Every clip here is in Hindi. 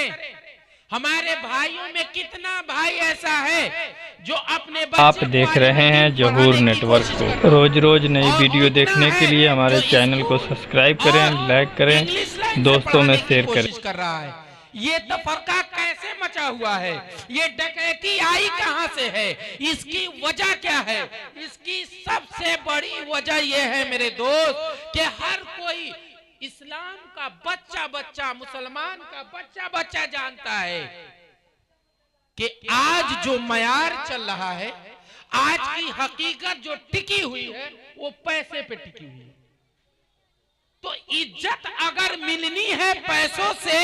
करें। हमारे भाइयों में कितना भाई ऐसा है जो अपने आप देख रहे हैं जहूर नेटवर्क को। रोज रोज नई वीडियो देखने के लिए हमारे चैनल को सब्सक्राइब करें, लाइक करें, दोस्तों में शेयर करें। कोशिश कर रहा है। ये तफरका कैसे मचा हुआ है, ये डकैती आई कहां से है, इसकी वजह क्या है? इसकी सबसे बड़ी वजह यह है मेरे दोस्त कि हर कोई इस्लाम का बच्चा बच्चा, मुसलमान का बच्चा बच्चा जानता है कि आज जो मयार चल रहा है, आज की हकीकत जो टिकी हुई है वो पैसे पे टिकी हुई है। तो इज्जत अगर मिलनी है पैसों से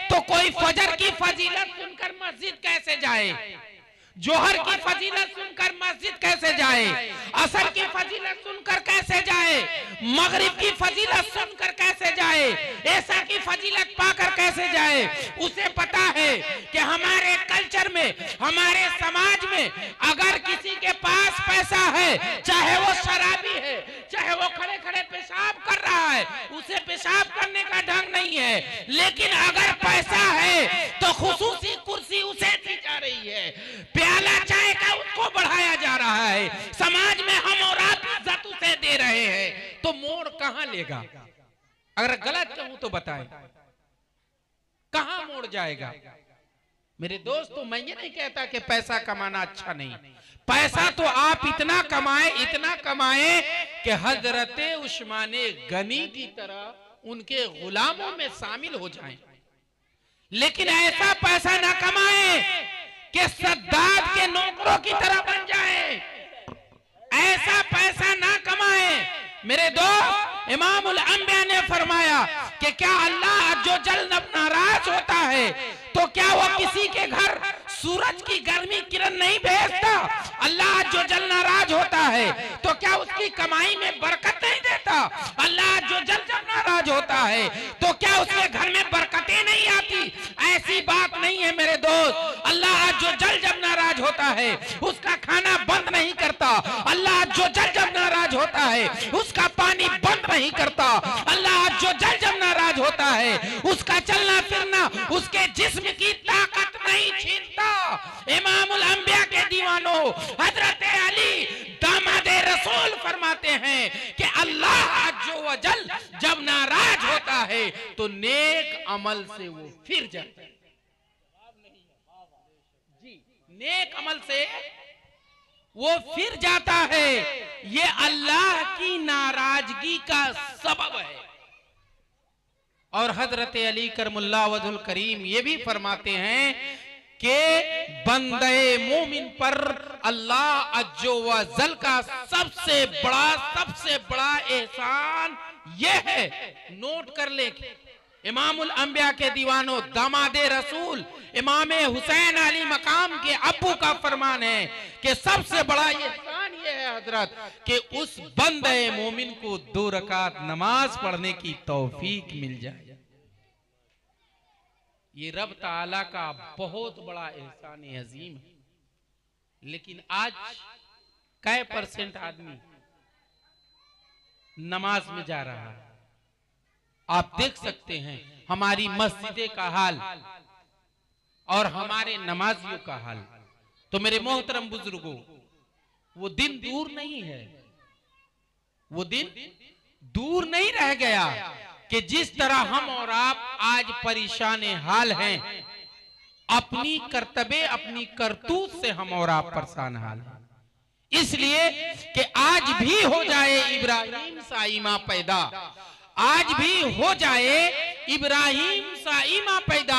तो कोई फजर की फजीलत सुनकर मस्जिद कैसे जाए, जोहर की फजीलत सुनकर मस्जिद कैसे जाए, असर की फजीलत सुनकर कैसे जाए, मगरिब की फजीलत सुनकर कैसे जाए, ऐसा की फजीलत पाकर कैसे जाए? उसे पता है कि हमारे कल्चर में, हमारे समाज में अगर किसी के पास पैसा है, चाहे वो शराबी है, चाहे वो खड़े खड़े पेशाब कर रहा है, उसे पेशाब करने का ढंग नहीं है, लेकिन अगर पैसा है तो खुसूसी कुर्सी उसे दी जा रही है, प्याला चाय का उसको बढ़ाया जा रहा है, समाज में हम और आप इज्जत उसे दे रहे हैं। तो मोड़ कहां लेगा? अगर गलत कहूं तो बताएं, कहां मोड़ जाएगा? मेरे दोस्तों, मैं ये नहीं कहता कि पैसा कमाना अच्छा नहीं, पैसा तो आप इतना कमाएं कि हजरत उस्मान गनी की तरह उनके गुलामों में शामिल हो जाएं, लेकिन ऐसा पैसा ना कमाएं कि सद्दाद के नौकरों की तरह बन जाएं। ऐसा पैसा ना कमाएं। मेरे दोस्त, इमामुल अंबिया ने फरमाया कि क्या अल्लाह जो जल नाराज होता है तो क्या वो किसी के घर सूरज की गर्मी किरण नहीं भेजता? अल्लाह जो जल नाराज होता है तो क्या उसकी कमाई में बरकत नहीं देता? अल्लाह जो जल नाराज होता है तो क्या उसके घर में बरकतें नहीं आती? ऐसी बात नहीं है मेरे दोस्त। अल्लाह जो जल जब नाराज होता है उसका खाना बंद नहीं करता, अल्लाह जो जल जब नाराज होता है उसका पानी बंद नहीं करता, अल्लाह जो जल जब नाराज होता है उसका चलना फिरना, उसके जिस्म की ताकत नहीं छीनता। इमामुल अंबिया के दीवानों, हजरत अली दामादे रसूल फरमाते हैं कि अल्लाह जो वजल जब नाराज होता है तो नेक अमल से वो फिर जाता है। जी, नेक अमल से वो फिर जाता है। ये अल्लाह की नाराजगी का सबब है। और हजरत अली करमुल्लाह वजहुल करीम ये भी फरमाते हैं कि बंदे मोमिन पर अल्लाह अज्जो व जल का सबसे बड़ा एहसान ये है। नोट कर ले, इमामुल अंबिया के दीवानों, दामादे रसूल इमाम हुसैन अली मकाम के अब्बू का फरमान है कि सबसे बड़ा एहसान ये है हजरत कि उस बंदे मोमिन को 2 रकात नमाज पढ़ने की तौफीक मिल जाए। ये रब ताला का बहुत बड़ा एहसान अजीम है। लेकिन आज कै % आदमी नमाज में जा रहा है? आप देख सकते हैं हमारी मस्जिदे का हाल और हमारे नमाजियों का हाल। तो मेरे मोहतरम बुजुर्गों, वो दिन दूर नहीं है, वो दिन दूर नहीं रह गया कि जिस तरह हम और आप आज परेशान हाल हैं, अपनी करतबे, अपनी करतूत से हम और आप परेशान हाल हैं। इसलिए कि आज भी हो जाए इब्राहिम सा ईमा पैदा, आज भी हो जाए इब्राहिम सा ईमा पैदा,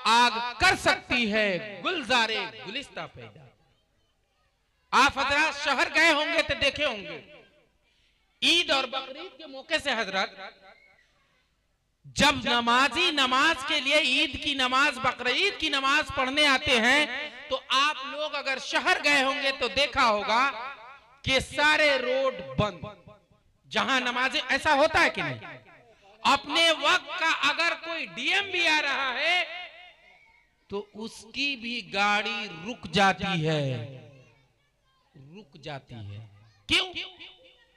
आग कर सकती है गुलजारे गुलिस्ता पैदा। आप हजरत शहर गए होंगे तो देखे होंगे, ईद और बकरीद के मौके से हजरत जब नमाजी नमाज के लिए, ईद की नमाज, बकरीद की नमाज पढ़ने आते हैं, तो आप लोग अगर शहर गए होंगे तो देखा होगा कि सारे रोड बंद। जहां नमाजें, ऐसा होता है कि नहीं? अपने वक्त का अगर कोई डीएम भी आ रहा है तो उसकी भी गाड़ी रुक जाती है, रुक जाती है। क्यों?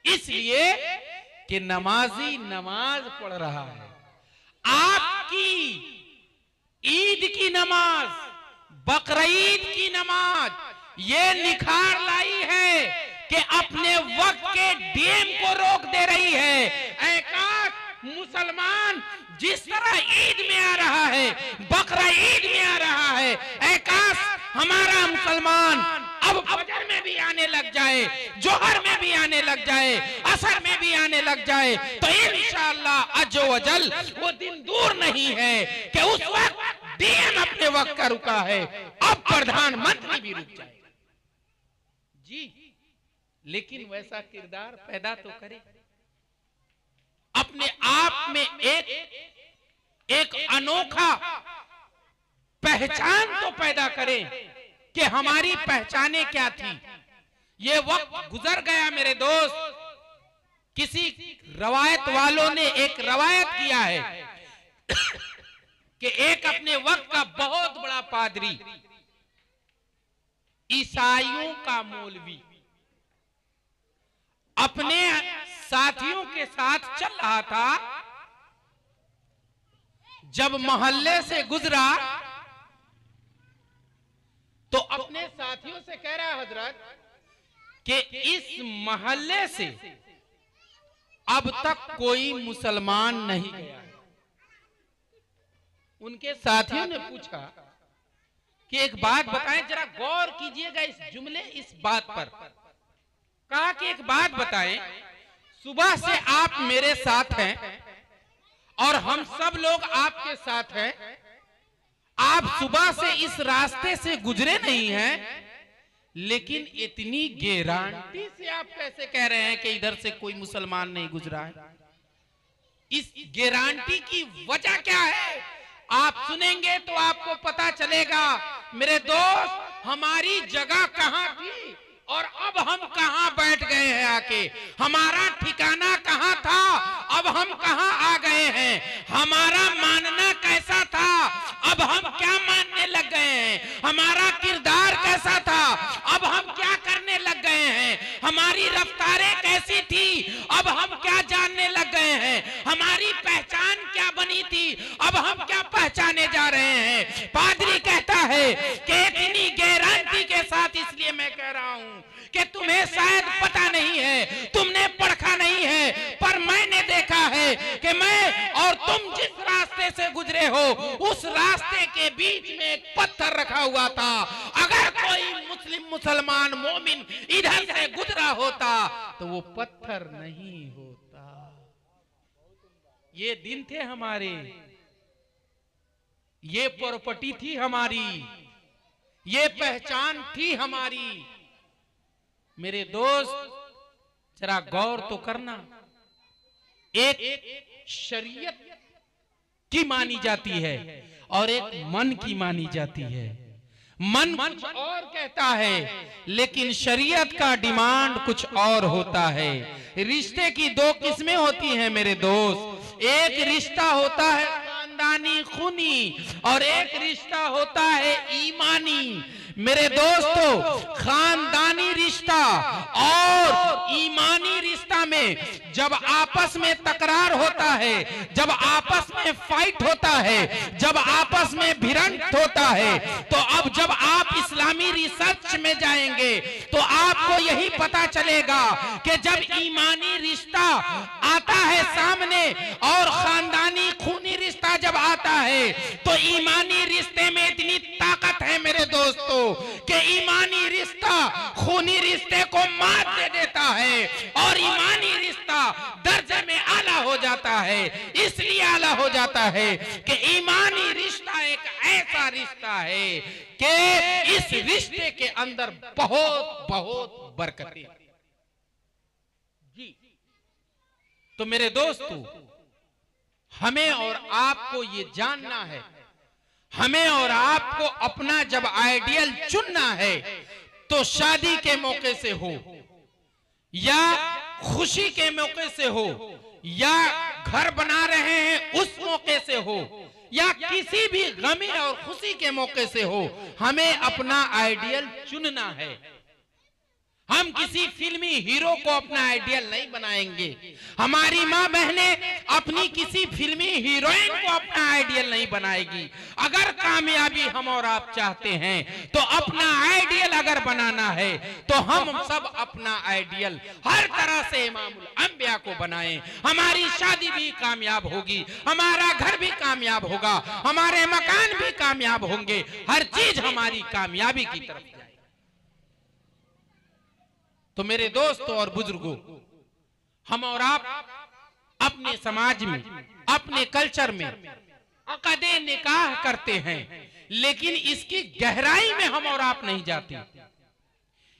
इसलिए कि नमाजी नमाज पढ़ रहा है। आपकी ईद की नमाज, बकरीद की नमाज ये निखार लाई है कि अपने वक्त के डीएम को रोक दे रही है। ऐकाश मुसलमान जिस तरह ईद में आ रहा है, बकरा ईद में आ रहा है, ऐकाश हमारा मुसलमान अब फजर में भी आने लग जाए, जोहर में भी आने लग जाए, असर में भी आने लग जाए, तो इंशाअल्लाह अज़्ज़ व जल वो दिन दूर नहीं है कि उस वक्त डीएम अपने वक्त का रुका है, अब प्रधानमंत्री भी रुक जाए जी। लेकिन वैसा किरदार पैदा तो करे, अपने आप में एक अनोखा पहचान तो पैदा करें कि हमारी पहचाने क्या थी। ये वक्त गुजर गया मेरे दोस्त। किसी रवायत वालों ने एक रवायत किया है कि एक अपने वक्त का बहुत बड़ा पादरी, ईसाइयों का मौलवी, अपने साथियों के साथ चल रहा था। जब मोहल्ले से गुजरा तो अपने साथियों से कह रहा है हजरत कि इस मोहल्ले से अब तक कोई मुसलमान नहीं गया। उनके साथियों ने पूछा कि एक बात बताएं, जरा गौर कीजिएगा इस जुमले, इस बात पर। कहा कि एक बात बताएं, सुबह से आप मेरे साथ हैं और हम सब लोग आपके साथ हैं, आप सुबह से इस रास्ते से गुजरे नहीं हैं, लेकिन इतनी गारंटी से आप कैसे कह रहे हैं कि इधर से कोई मुसलमान नहीं गुजरा है? इस गारंटी की वजह क्या है? आप सुनेंगे तो आपको पता चलेगा मेरे दोस्त, हमारी जगह कहां थी और अब हम कहां बैठ गए हैं आके। हमारा ठिकाना कहां था, अब हम कहां आ गए हैं। हमारा मानना कैसा था, अब हम क्या मानने लग गए हैं। हमारा किरदार कैसा था, अब हम क्या करने लग गए हैं। हमारी रफ्तारें कैसी थी, अब हम क्या जानने लग गए हैं। हमारी पहचान क्या बनी थी, अब हम क्या पहचाने जा रहे हैं। पादरी कहता है कि इतनी गारंटी के साथ इसलिए मैं कह रहा हूं कि तुम्हें शायद पता नहीं है, तुमने पढ़ा नहीं है, पर मैंने देखा है कि मैं और तुम जिस रास्ते से गुजरे हो उस रास्ते के बीच में एक पत्थर रखा हुआ था। अगर कोई मुसलमान मोमिन इधर से गुजरा होता तो वो पत्थर नहीं होता। ये दिन थे हमारे, ये प्रॉपर्टी थी हमारी, ये पहचान थी हमारी। मेरे दोस्त जरा गौर तो करना, एक शरीयत की मानी जाती है और एक मन की मानी जाती है। मन कुछ और कहता है लेकिन शरीयत का डिमांड कुछ और होता है। रिश्ते की दो किस्में होती हैं मेरे दोस्त, एक रिश्ता होता है खानदानी खूनी और एक रिश्ता होता है ईमानी। मेरे दोस्तों, खानदानी रिश्ता और ईमानी रिश्ता में जब आपस में तकरार होता है, जब आपस में फाइट होता है, जब आपस में भिड़ंत होता है, तो अब जब आप इस्लामी रिसर्च में जाएंगे तो आपको यही पता चलेगा कि जब ईमानी रिश्ता आता है सामने और खानदानी खूनी रिश्ता जब आता है तो ईमानी रिश्ते में इतनी ताकत है मेरे दोस्तों कि ईमानी रिश्ता खूनी रिश्ते को मात दे देता है और ईमानी रिश्ता दर्जे में आला हो जाता है। इसलिए आला हो जाता है कि ईमानी रिश्ता एक ऐसा रिश्ता है कि इस रिश्ते के अंदर बहुत बहुत बरकतें जी। तो मेरे दोस्तों, हमें और आपको ये जानना है, हमें और आपको अपना जब आइडियल चुनना है तो शादी के मौके से हो या खुशी के मौके से हो या घर बना रहे हैं उस मौके से हो या किसी भी गमी और खुशी के मौके से हो, हमें अपना आइडियल चुनना है। हम किसी फिल्मी हीरो को अपना आइडियल नहीं बनाएंगे। हमारी माँ बहनें अपनी किसी फिल्मी हीरोइन को अपना आइडियल नहीं बनाएगी। अगर कामयाबी हम और आप चाहते हैं तो अपना आइडियल अगर बनाना है तो हम सब अपना आइडियल हर तरह से इमामुल अंबिया को बनाएं। हमारी शादी भी कामयाब होगी, हमारा घर भी कामयाब होगा, हमारे मकान भी कामयाब होंगे, हर चीज हमारी कामयाबी की तरफ जाए। तो मेरे दोस्तों और बुजुर्गों, हम और आप अपने समाज में, अपने कल्चर में अक़दे निकाह करते हैं, लेकिन इसकी गहराई में हम और आप नहीं जाते।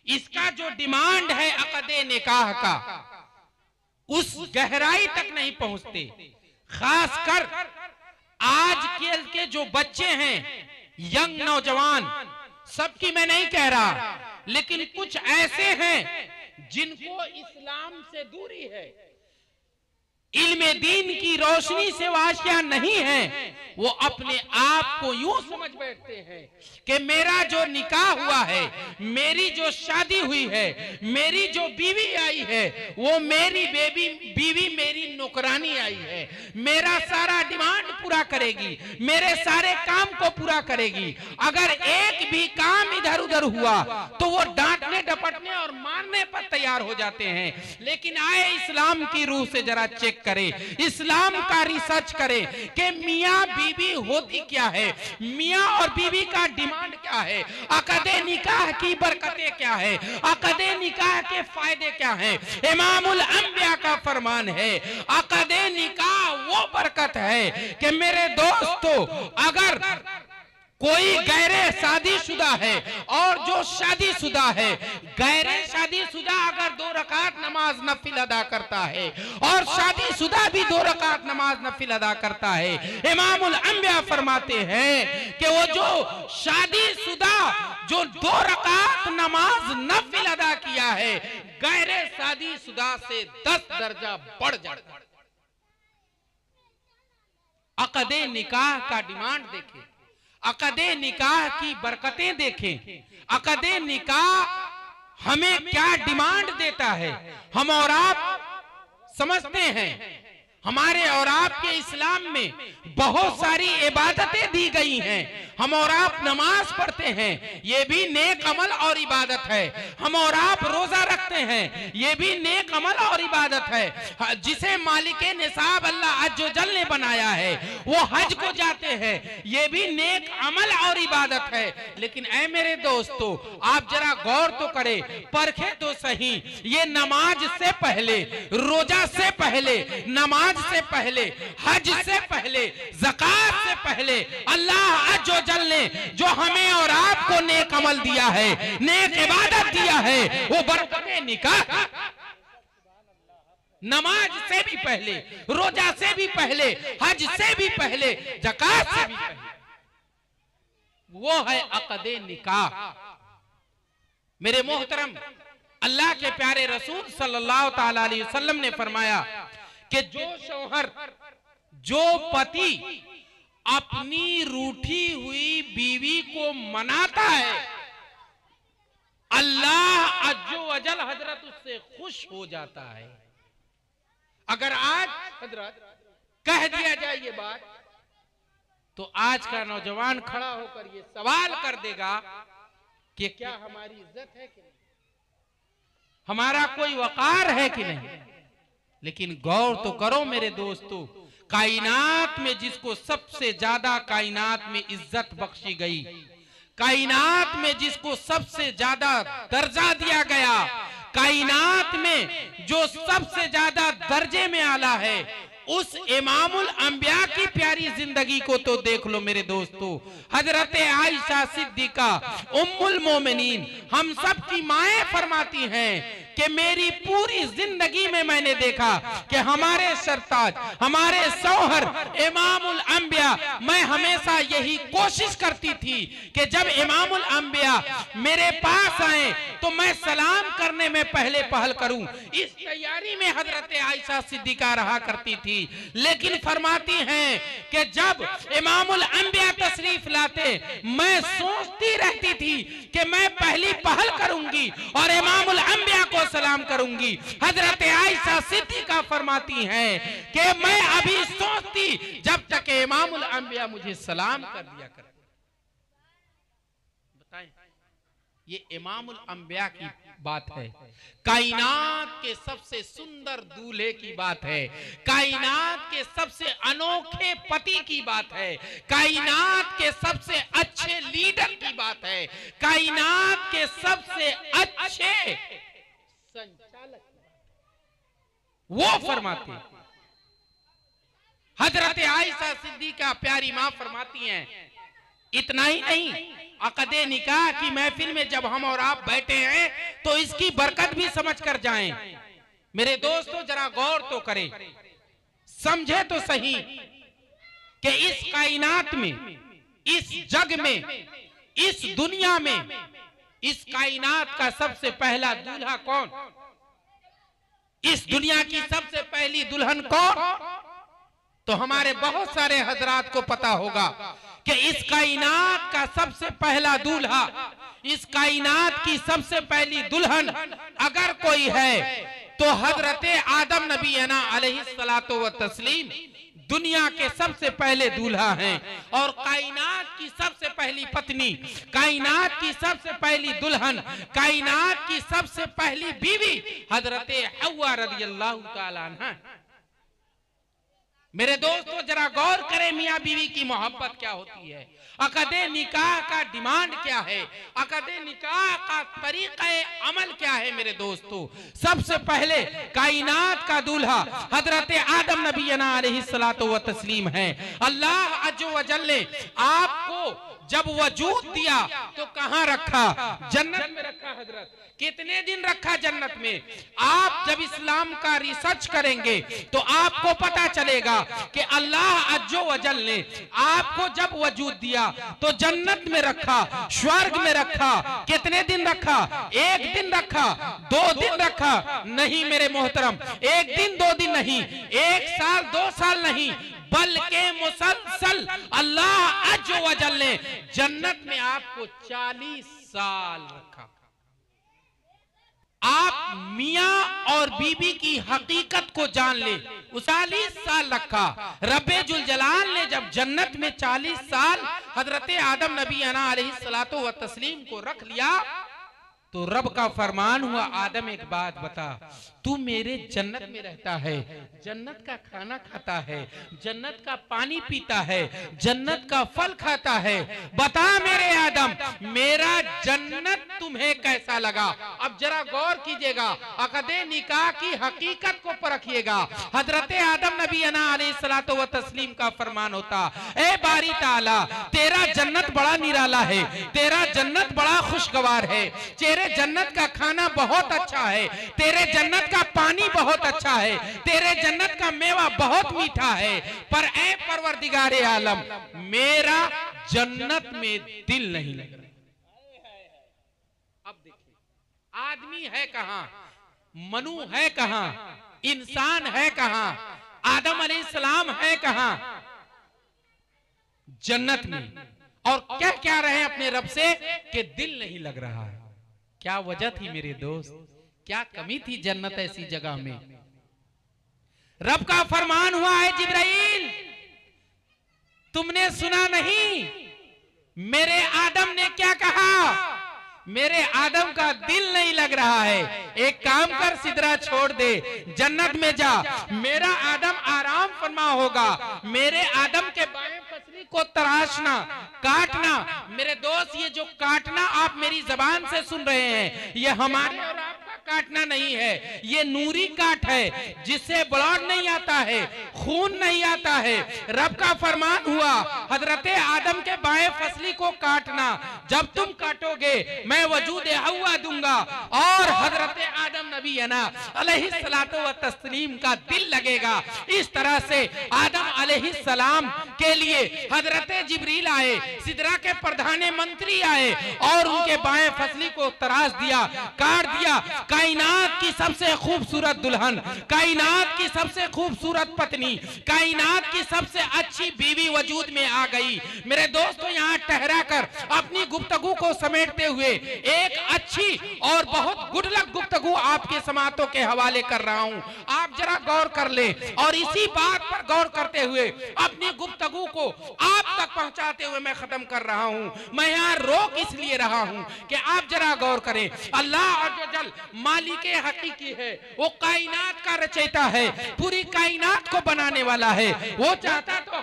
इसका जो डिमांड है अक़दे निकाह का, उस गहराई तक नहीं पहुंचते। खासकर आज के जो बच्चे हैं, यंग नौजवान, सबकी मैं नहीं कह रहा, लेकिन कुछ ऐसे हैं जिनको इस्लाम से दूरी है, इल्मे दीन की रोशनी से वाशिया नहीं है। वो अपने आप को यूं समझ बैठते हैं कि मेरा जो निकाह हुआ है, मेरी जो शादी हुई है, मेरी जो बीवी आई है, वो मेरी बीवी मेरी नौकरानी आई है, मेरा सारा डिमांड पूरा करेगी, मेरे सारे काम को पूरा करेगी। अगर एक भी काम इधर उधर हुआ तो वो डांटने डपटने और मारने पर तैयार हो जाते हैं। लेकिन आए इस्लाम की रूह से जरा चेक करें, इस्लाम का रिसर्च करें कि मियाँ बीवी होती क्या है, मियाँ और बीवी का डिमांड क्या है, अक़दे निकाह की बरकतें क्या है, अक़दे निकाह के फायदे क्या हैं। इमामुल अंबिया का फरमान है, अक़दे निकाह वो बरकत है कि मेरे दोस्तों, अगर कोई गैरे शादीशुदा है और जो शादीशुदा है, गैरे शादीशुदा अगर 2 रकात नमाज नफिल अदा करता है और शादीशुदा भी 2 रकात नमाज नफिल अदा करता है, इमामुल अंबिया फरमाते हैं कि वो जो शादीशुदा जो 2 रकात नमाज नफिल अदा किया है, गैरे शादीशुदा से 10 दर्जा बढ़ जाता है। अक़दे निकाह का डिमांड देखें, अक़दे निकाह की बरकतें देखें, अक़दे निकाह हमें क्या डिमांड देता है। हम और आप समझते हैं, हमारे और आपके इस्लाम में बहुत सारी इबादतें दी गई हैं। हम और आप नमाज पढ़ते हैं, ये भी नेक अमल और इबादत है। हम और आप रोजा रखते हैं, ये भी नेक अमल और इबादत है। जिसे मालिके निसाब अल्लाह अज़्ज़ व जल ने बनाया है, वो हज को जाते हैं, ये भी नेक अमल और इबादत है। लेकिन ऐ मेरे दोस्तों, आप जरा गौर तो करें, परखे तो सही, ये नमाज से पहले, रोजा से पहले, नमाज से पहले, हज से पहले, ज़कात से पहले, अल्लाह अज़्ज़ व जल ने जो हमें और आपको नेक अमल दिया है, नेक इबादत दिया है, वो बरकतें निकाह, नमाज से भी पहले, रोजा से भी पहले, हज से भी पहले, ज़कात से भी पहले, वो है अक़दे निकाह। मेरे मोहतरम, अल्लाह के प्यारे रसूल सल्लल्लाहु ताला अलैहि वसल्लम ने फरमाया कि जो शौहर, जो पति अपनी रूठी हुई बीवी को मनाता है, अल्लाह अज़्ज़ व जल हजरत उससे खुश हो जाता है। अगर आज हजरत कह दिया जाए ये बात, तो आज का नौजवान खड़ा होकर ये सवाल कर देगा कि क्या हमारी इज्जत है कि नहीं, हमारा कोई वकार है कि नहीं। लेकिन गौर तो करो मेरे दोस्तों, कायनात में जिसको सबसे ज्यादा कायनात में इज्जत बख्शी गई, कायनात में जिसको सबसे ज्यादा दर्जा दिया गया, कायनात में जो सबसे ज्यादा दर्जे में आला है, उस इमामुल अंबिया की प्यारी जिंदगी को तो देख लो मेरे दोस्तों। हजरत आयशा सिद्दीका उम्मुल मोमिनीन, हम सब की माएं फरमाती हैं कि मेरी पूरी जिंदगी में मैंने देखा कि हमारे सरताज, हमारे सौहर इमामुल अंबिया, मैं हमेशा यही कोशिश करती थी कि जब इमामुल अंबिया मेरे पास आए तो मैं सलाम करने में पहले पहल करूं। इस तैयारी में हजरत आयशा सिद्दीका रहा करती थी। लेकिन फरमाती हैं कि जब इमामुल अंबिया तशरीफ लाते मैं सोचती रहती थी कि मैं पहली पहल करूंगी और इमामुल अंबिया को सलाम करूंगी। हजरत आयशा सिद्दीका फरमाती हैं कि मैं अभी सोचती जब तक इमामुल अंबिया मुझे सलाम कर दिया करते। बताएं, ये इमामुल अंबिया की बात है, कायनात के सबसे सुंदर दूल्हे की बात है, कायनात के सबसे अनोखे पति की बात है, कायनात के सबसे अच्छे लीडर की बात है, कायनात के सबसे अच्छे संचालक वो फरमाते। हजरत आयशा सिद्दीका प्यारी मां फरमाती हैं, इतना ही नहीं, अक़दे निकाह की महफिल में जब हम और आप बैठे हैं तो इसकी बरकत भी समझ कर जाएं। मेरे दोस्तों जरा गौर तो करें, समझे तो सही कि इस कायनात में, इस जग में, इस दुनिया में, इस कायनात का सबसे पहला दूल्हा कौन? इस दुनिया की सबसे पहली दुल्हन कौन? तो हमारे बहुत सारे हजरात को पता होगा कि इस कायनात का सबसे पहला दूल्हा, इस कायनात की सबसे पहली दुल्हन अगर कोई है तो हजरत आदम नबी अलैहिस्सलातो व तस्लीम दुनिया के सबसे पहले दूल्हा हैं। और कायनात की सबसे पहली पत्नी, कायनात की सबसे पहली दुल्हन, कायनात की सबसे पहली बीवी हजरत हव्वा रज़ियल्लाहु ताला अन्हा। मेरे दोस्तों जरा गौर करें, मियां बीवी की मोहब्बत क्या होती है, अक़दे निकाह का डिमांड क्या है, अक़दे निकाह का तरीक़े अमल क्या है। मेरे दोस्तों सबसे पहले कायनात का दूल्हा हजरत आदम नबी अलैहिस्सलातो व तस्लीम है। अल्लाह अज़्ज़ व जल्ल ने आपको जब वजूद दिया तो कहां रखा? जन्नत में रखा। हजरत कितने दिन रखा जन्नत में? आप जब इस्लाम का रिसर्च करेंगे तो आपको पता चलेगा कि अल्लाह अज़्ज़ व जल्ल ने आपको जब वजूद दिया तो जन्नत में रखा, स्वर्ग में रखा। कितने दिन रखा? एक दिन रखा, 2 दिन रखा? नहीं मेरे मोहतरम, एक दिन 2 दिन नहीं, 1 साल 2 साल नहीं, बल्कि मुसलसल अल्लाह अज़्ज़ व जल्ल ने जन्नत में आपको 40 साल रखा। आप मियां और बीबी की हकीकत को जान ले, 40 साल रखा। रब्बे जुल जलाल ने जब जन्नत में 40 साल हजरत आदम नबी अलैहिस्सलातो व तस्लीम को रख लिया तो रब का फरमान हुआ, आदम एक बात बता, तू मेरे जन्नत में रहता है, जन्नत का खाना खाता है, जन्नत का पानी पीता है, जन्नत का फल खाता है, बता मेरे आदम मेरा जन्नत तुम्हें कैसा लगा? अब जरा गौर कीजिएगा, अक़दे निकाह की हकीकत को परखिएगा। हजरत आदम नबी अलैहिस्सलातो व तस्लीम का फरमान होता, ए बारी ताला तेरा जन्नत बड़ा निराला है, तेरा जन्नत बड़ा खुशगवार है, तेरे जन्नत का खाना बहुत अच्छा है, तेरे जन्नत का पानी बहुत अच्छा है, तेरे जन्नत का मेवा बहुत मीठा है, पर ऐ परवरदिगारे आलम मेरा जन्नत में दिल नहीं लग रहा। अब देखिए, आदमी है कहां, मनु है कहां, इंसान है कहां, आदम अलैहिस्सलाम है कहां? जन्नत में। और क्या क्या रहे अपने रब से कि दिल नहीं लग रहा है। क्या वजह थी मेरे दोस्त, क्या कमी थी जन्नत ऐसी जगह में? रब का फरमान हुआ है, जिब्राइल तुमने सुना नहीं मेरे आदम ने क्या कहा? मेरे आदम का दिल नहीं लग रहा है, एक काम कर सिदरा छोड़ दे, जन्नत में जा, मेरा आदम आराम फरमा होगा। मेरे आदम के बाएं पसली को तराशना, काटना। मेरे दोस्त ये जो काटना आप मेरी जबान से सुन रहे हैं, ये हमारे और आपका काटना नहीं है, ये नूरी काट है जिससे ब्लड नहीं आता है, खून नहीं आता है। रब का फरमान हुआ हजरत आदम के बाएं फसली को काटना, जब तुम काटोगे मैं वजूद हवा दूंगा और हजरत आदम नबी अलैहिस्सलातो व तस्लीम का दिल लगेगा। इस तरह से आदम अलैहिस्सलाम के लिए हजरत जिब्रील आए, सिदरा के प्रधानमंत्री आए और उनके बाएं फसली को तराश दिया, काट दिया। कायनात की सबसे खूबसूरत दुल्हन, कायनात की सबसे खूबसूरत पत्नी, कायनात की सबसे अच्छी बीवी वजूद में आ गई। मेरे दोस्तों, यहाँ ठहरा कर अपनी गुफ्तगू को समेटते हुए एक अच्छी और बहुत गुडलक गुफ्तगू आपके समातों के हवाले कर रहा हूँ। आप जरा गौर कर ले और इसी बात पर गौर करते हुए अपनी गुफ्तगू को आप तक पहुंचाते हुए मैं खत्म कर रहा हूँ। मैं यहाँ रोक इसलिए रहा हूँ कि आप जरा गौर करें। अल्लाह अज़्ज़वजल मालिके हकीकी है, वो कायनात का रचयिता है, पूरी कायनात को बनाने वाला है। वो चाहता तो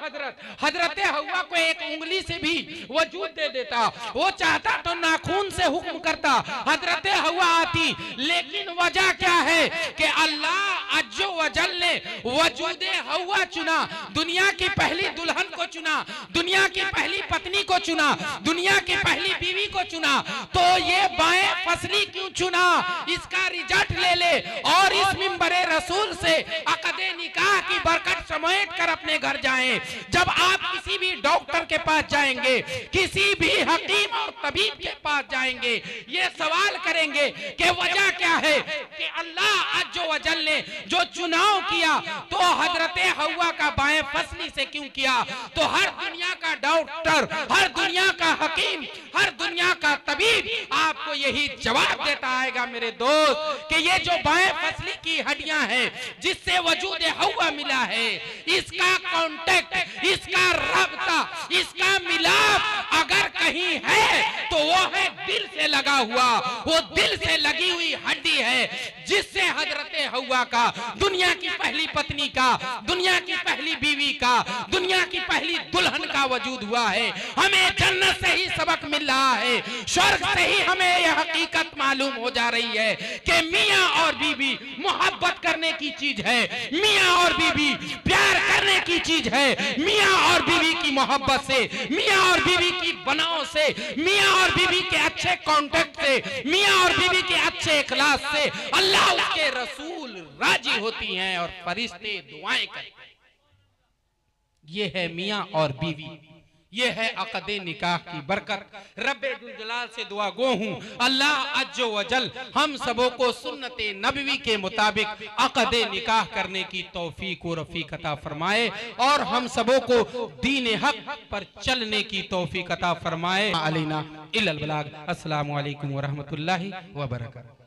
हजरत हव्वा को एक उंगली से भी वजूद दे देता, वो चाहता तो नाखून से हुक्म करता, हजरत हव्वा आती। लेकिन वजह क्या है कि अल्लाह अज़्ज़ व जल ने वजूद हव्वा चुना, दुनिया की पहली दुल्हन को चुना, दुनिया की पहली पत्नी को चुना, दुनिया की पहली बीवी को चुना। तो ये बाएं फसली क्यों चुना, इसका रिजल्ट ले ले और इस मिंबरे रसूल से अक़दे निकाह की बरकत समेट कर अपने घर जाएं। जब आप किसी भी डॉक्टर के पास जाएंगे, किसी भी हकीम और तबीब के पास जाएंगे, ये सवाल करेंगे कि वजह क्या है कि अल्लाह अज़्ज़ व जल ने जो चुनाव किया तो हजरत हव्वा का बाएं फसली से क्यों किया। तो हर दुनिया का डॉक्टर, हर दुनिया का हकीम, हर दुनिया का तबीब आपको यही जवाब देता आएगा मेरे दोस्त कि ये जो बाएं फसली की हड्डियां हैं जिससे वजूद हव्वा मिला है, इसका कांटेक्ट, इसका रब्ता, इसका मिलाप अगर कहीं है तो वो है दिल से लगा हुआ। वो दिल से लगी हुई हड्डी है जिससे हजरत हव्वा का, दुनिया की पहली पत्नी का, दुनिया की पहली बीवी का, दुनिया की पहली दुल्हन का वजूद हुआ है। हमें जन्नत से ही सबक मिल रहा है, स्वर्ग से ही हमें यह हकीकत मालूम हो जा रही है कि मियाँ और बीवी मोहब्बत करने की चीज है, मियाँ और बीवी प्यार करने की चीज है। मियाँ और बीवी की मोहब्बत से, मियाँ और बीवी की बनाव से, मियाँ और बीवी के अच्छे कॉन्टेक्ट से, मियाँ और बीवी के अच्छे इखलास से अल्लाह उसके रसूल राजी होती हैं और फरिश्ते दुआएं करते हैं। ये है मियाँ और बीवी, ये है अक़दे निकाह की बरकत। रब्बे जुल जलाल से दुआ गो हूँ अल्लाह अज़्ज़ व जल हम सबों को सुन्नते नबवी के मुताबिक अक़दे निकाह करने की तौफीक व रफ़ीक अता फरमाए और हम सबों को दीन हक पर चलने की तौफीक अता फरमाए। अलैना इल्लल बलाग। अस्सलामु अलैकुम व रहमतुल्लाहि व बरकातहू।